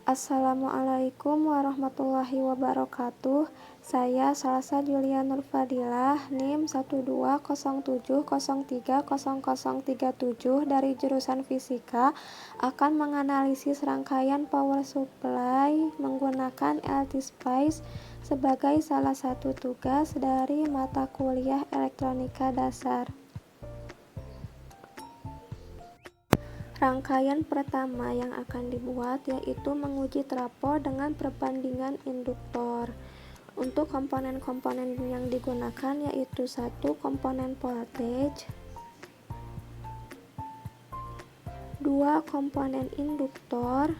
Assalamualaikum warahmatullahi wabarakatuh. Saya Salsa Julia Nurfadilah, NIM 12070303037 dari jurusan Fisika akan menganalisis rangkaian power supply menggunakan LT-Spice sebagai salah satu tugas dari mata kuliah Elektronika Dasar. Rangkaian pertama yang akan dibuat yaitu menguji trafo dengan perbandingan induktor. Untuk komponen-komponen yang digunakan yaitu 1. Komponen voltage, 2. Komponen induktor,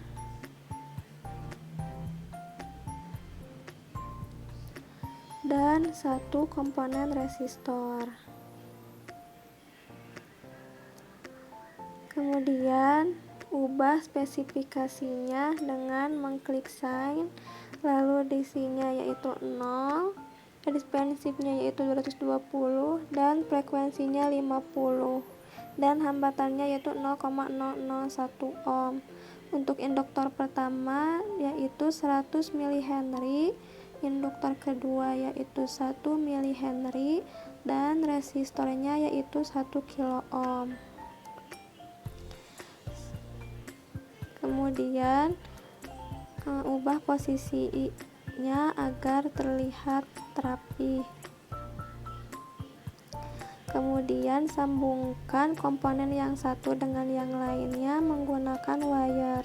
dan 1. Komponen resistor. Kemudian ubah spesifikasinya dengan mengklik sign, lalu DC-nya yaitu 0, dispensifnya yaitu 220 dan frekuensinya 50 dan hambatannya yaitu 0,001 ohm. Untuk induktor pertama yaitu 100 mH, induktor kedua yaitu 1 mH dan resistornya yaitu 1 kilo ohm. Kemudian ubah posisinya agar terlihat rapi. Kemudian sambungkan komponen yang satu dengan yang lainnya menggunakan wire.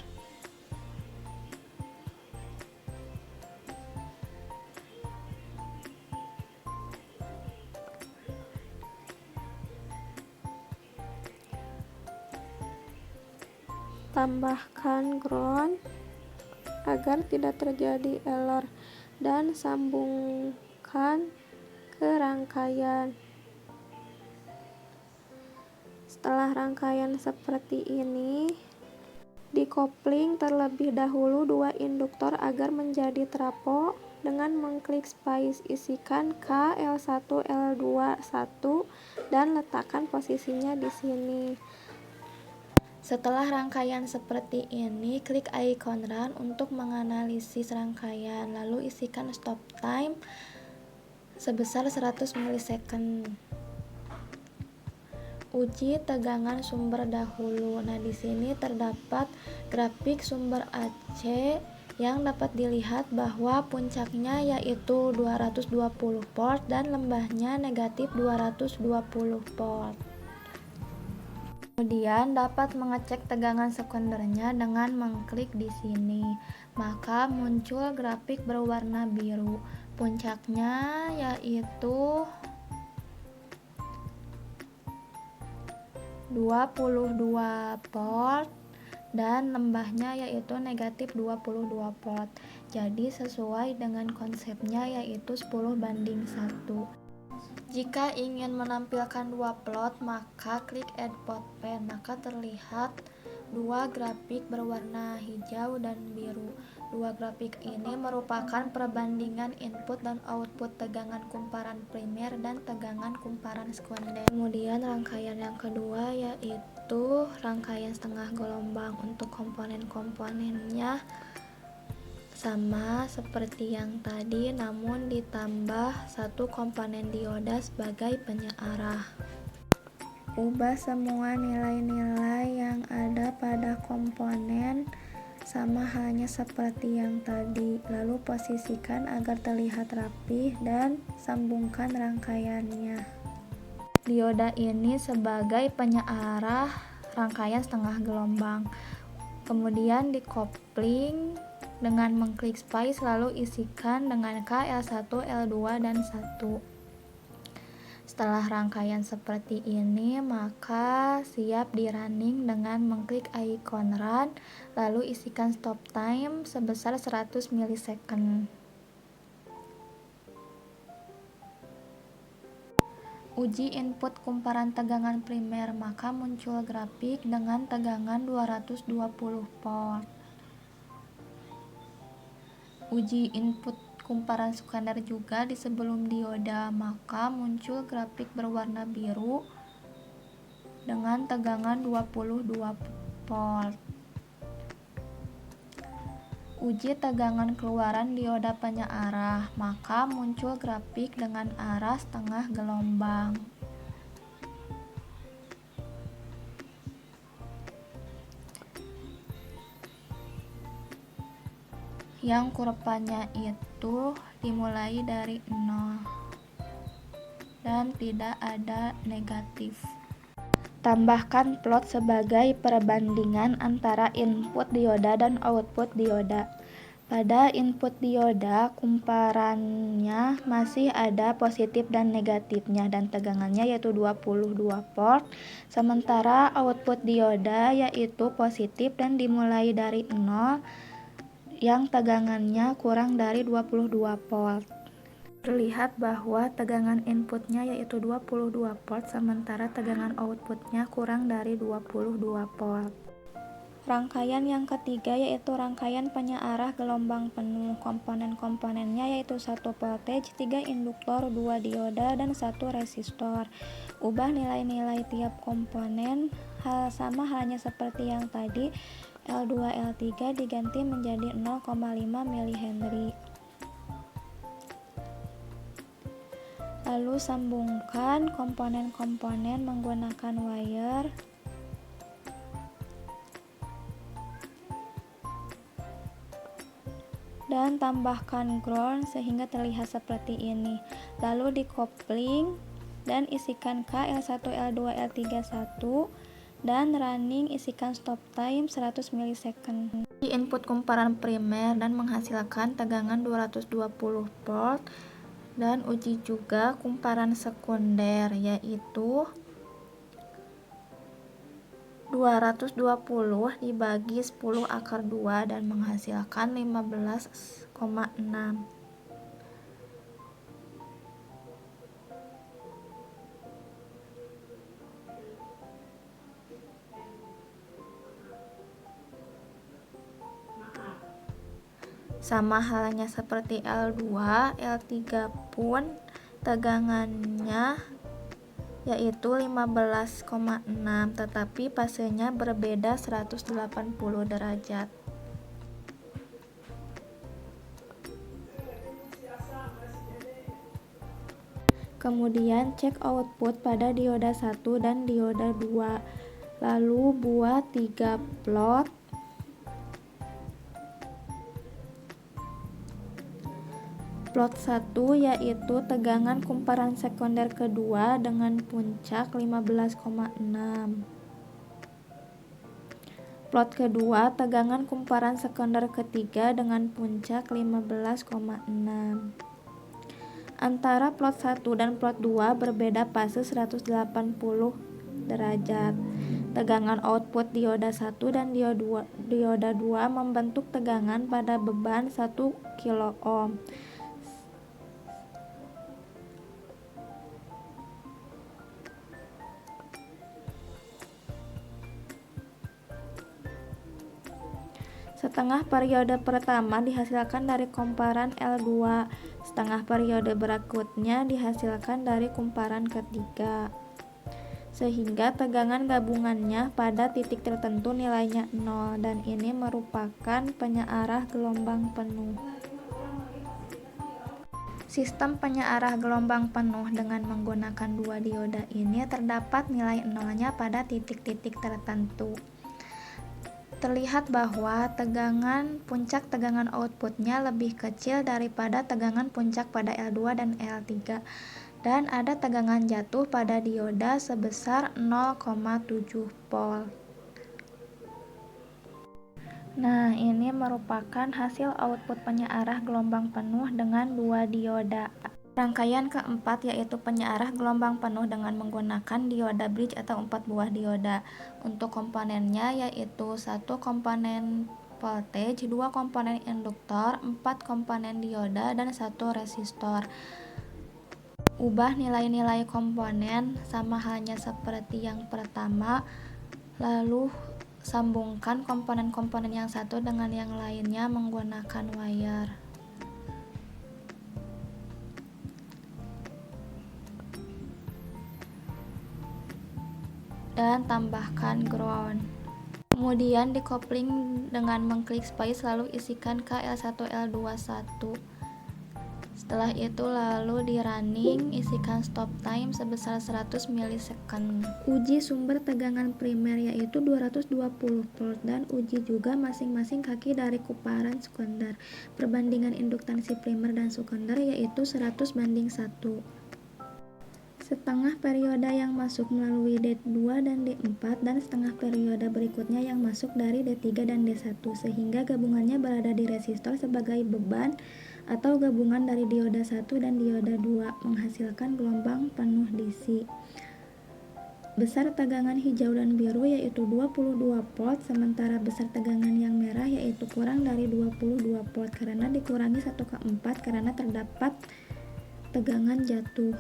Tambahkan ground agar tidak terjadi error dan sambungkan ke rangkaian. Setelah rangkaian seperti ini, dikopling terlebih dahulu dua induktor agar menjadi trafo dengan mengklik spice, isikan K, L1, L2, 1 dan letakkan posisinya di sini. Setelah rangkaian seperti ini, klik icon run untuk menganalisis rangkaian, lalu isikan stop time sebesar 100 milisecond. Uji tegangan sumber dahulu. Nah, di sini terdapat grafik sumber AC yang dapat dilihat bahwa puncaknya yaitu 220 volt dan lembahnya negatif 220 volt. Kemudian dapat mengecek tegangan sekundernya dengan mengklik di sini. Maka muncul grafik berwarna biru. Puncaknya yaitu 22 volt dan lembahnya yaitu negatif 22 volt. Jadi sesuai dengan konsepnya yaitu 10:1. Jika ingin menampilkan dua plot, maka klik add plot pen, maka terlihat dua grafik berwarna hijau dan biru. Dua grafik ini merupakan perbandingan input dan output tegangan kumparan primer dan tegangan kumparan sekunder. Kemudian rangkaian yang kedua yaitu rangkaian setengah gelombang. Untuk komponen-komponennya sama seperti yang tadi, namun ditambah satu komponen dioda sebagai penyearah. Ubah semua nilai-nilai yang ada pada komponen sama halnya seperti yang tadi, lalu posisikan agar terlihat rapi dan sambungkan rangkaiannya. Dioda ini sebagai penyearah rangkaian setengah gelombang. Kemudian dikopling dengan mengklik spice, lalu isikan dengan K, L1, L2, dan 1. Setelah rangkaian seperti ini, maka siap di running dengan mengklik icon run, lalu isikan stop time sebesar 100 milisecond. Uji input kumparan tegangan primer, maka muncul grafik dengan tegangan 220 volt. Uji input kumparan sekunder juga di sebelum dioda, maka muncul grafik berwarna biru dengan tegangan 22 volt. Uji tegangan keluaran dioda penyearah, maka muncul grafik dengan arah setengah gelombang. Yang kurvanya itu dimulai dari 0 dan tidak ada negatif. Tambahkan plot sebagai perbandingan antara input dioda dan output dioda. Pada input dioda, kumparannya masih ada positif dan negatifnya dan tegangannya yaitu 22 volt. Sementara output dioda yaitu positif dan dimulai dari 0 yang tegangannya kurang dari 22 volt. Terlihat bahwa tegangan inputnya yaitu 22 volt sementara tegangan outputnya kurang dari 22 volt. Rangkaian yang ketiga yaitu rangkaian penyearah gelombang penuh. Komponen-komponennya yaitu 1 voltage, 3 induktor, 2 dioda, dan 1 resistor. Ubah nilai-nilai tiap komponen sama halnya seperti yang tadi. L2, L3 diganti menjadi 0,5 mH. Lalu sambungkan komponen-komponen menggunakan wire dan tambahkan ground sehingga terlihat seperti ini. Lalu dikopling dan isikan K L1, L2, L3 1 dan running isikan stop time 100 millisecond. Di input kumparan primer dan menghasilkan tegangan 220 volt. Dan uji juga kumparan sekunder yaitu 220 dibagi 10 akar 2 dan menghasilkan 15,6. Sama halnya seperti L2, L3 pun tegangannya yaitu 15,6 tetapi fasenya berbeda 180 derajat. Kemudian cek output pada dioda 1 dan dioda 2. Lalu buat 3 plot. Plot 1 yaitu tegangan kumparan sekunder kedua dengan puncak 15,6. Plot kedua tegangan kumparan sekunder ketiga dengan puncak 15,6. Antara plot 1 dan plot 2 berbeda fase 180 derajat. Tegangan output dioda 1 dan dioda 2 membentuk tegangan pada beban 1 kilo ohm. Setengah periode pertama dihasilkan dari kumparan L2, setengah periode berikutnya dihasilkan dari kumparan ketiga. Sehingga tegangan gabungannya pada titik tertentu nilainya 0 dan ini merupakan penyearah gelombang penuh. Sistem penyearah gelombang penuh dengan menggunakan dua dioda ini terdapat nilai nolnya pada titik-titik tertentu. Terlihat bahwa puncak tegangan outputnya lebih kecil daripada tegangan puncak pada L2 dan L3 dan ada tegangan jatuh pada dioda sebesar 0,7 volt. Nah, ini merupakan hasil output penyearah gelombang penuh dengan dua dioda. Rangkaian keempat yaitu penyearah gelombang penuh dengan menggunakan dioda bridge atau 4 buah dioda. Untuk komponennya yaitu 1 komponen voltage, 2 komponen induktor, 4 komponen dioda, dan 1 resistor. Ubah nilai-nilai komponen sama halnya seperti yang pertama, lalu sambungkan komponen-komponen yang satu dengan yang lainnya menggunakan wire. Dan tambahkan ground. Kemudian dikopling dengan mengklik space lalu isikan L1 L21. Setelah itu lalu di running, isikan stop time sebesar 100 milisecond. Uji sumber tegangan primer yaitu 220 volt dan uji juga masing-masing kaki dari kumparan sekunder. Perbandingan induktansi primer dan sekunder yaitu 100:1. Setengah periode yang masuk melalui D2 dan D4 dan setengah periode berikutnya yang masuk dari D3 dan D1 sehingga gabungannya berada di resistor sebagai beban atau gabungan dari dioda 1 dan dioda 2 menghasilkan gelombang penuh DC. Besar tegangan hijau dan biru yaitu 22 volt sementara besar tegangan yang merah yaitu kurang dari 22 volt karena dikurangi 1/4 karena terdapat tegangan jatuh.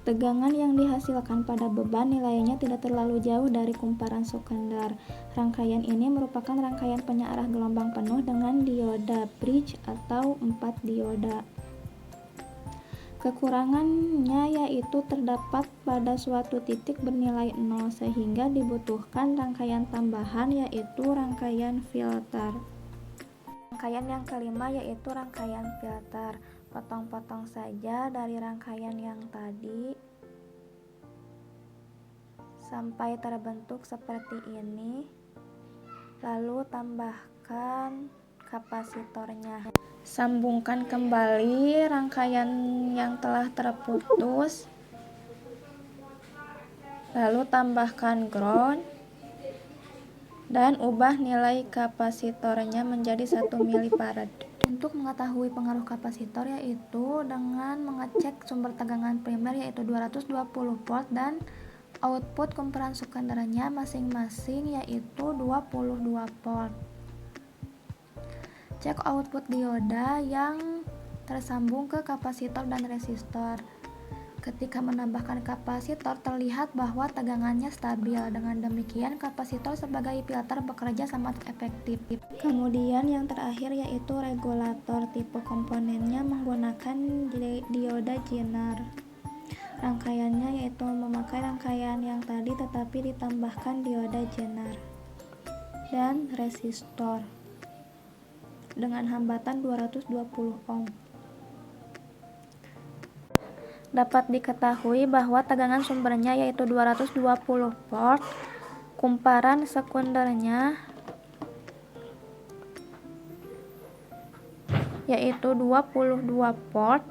Tegangan yang dihasilkan pada beban nilainya tidak terlalu jauh dari kumparan sekunder. Rangkaian ini merupakan rangkaian penyearah gelombang penuh dengan dioda bridge atau 4 dioda. Kekurangannya yaitu terdapat pada suatu titik bernilai 0 sehingga dibutuhkan rangkaian tambahan yaitu rangkaian filter. Rangkaian yang kelima yaitu rangkaian filter. Potong-potong saja dari rangkaian yang tadi sampai terbentuk seperti ini, lalu tambahkan kapasitornya. Sambungkan kembali rangkaian yang telah terputus, lalu tambahkan ground dan ubah nilai kapasitornya menjadi 1 milifarad. Untuk mengetahui pengaruh kapasitor yaitu dengan mengecek sumber tegangan primer yaitu 220 volt dan output kumparan sekundernya masing-masing yaitu 22 volt. Cek output dioda yang tersambung ke kapasitor dan resistor. Ketika menambahkan kapasitor terlihat bahwa tegangannya stabil. Dengan demikian kapasitor sebagai filter bekerja sangat efektif. Kemudian yang terakhir yaitu regulator. Tipe komponennya menggunakan dioda Zener. Rangkaiannya yaitu memakai rangkaian yang tadi tetapi ditambahkan dioda Zener dan resistor dengan hambatan 220 ohm. Dapat diketahui bahwa tegangan sumbernya yaitu 220 volt, kumparan sekundernya yaitu 22 volt,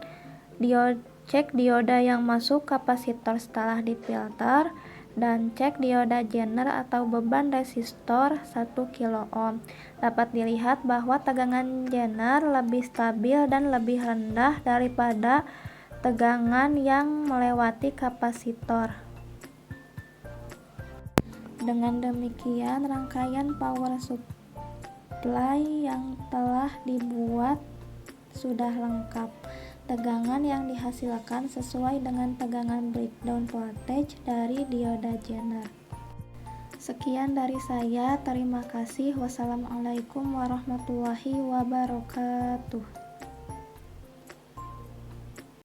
cek dioda yang masuk kapasitor setelah difilter, dan cek dioda Zener atau beban resistor 1 kilo ohm. Dapat dilihat bahwa tegangan Zener lebih stabil dan lebih rendah daripada tegangan yang melewati kapasitor. Dengan demikian rangkaian power supply yang telah dibuat sudah lengkap. Tegangan yang dihasilkan sesuai dengan tegangan breakdown voltage dari dioda Zener. Sekian dari saya, terima kasih. Wassalamualaikum warahmatullahi wabarakatuh.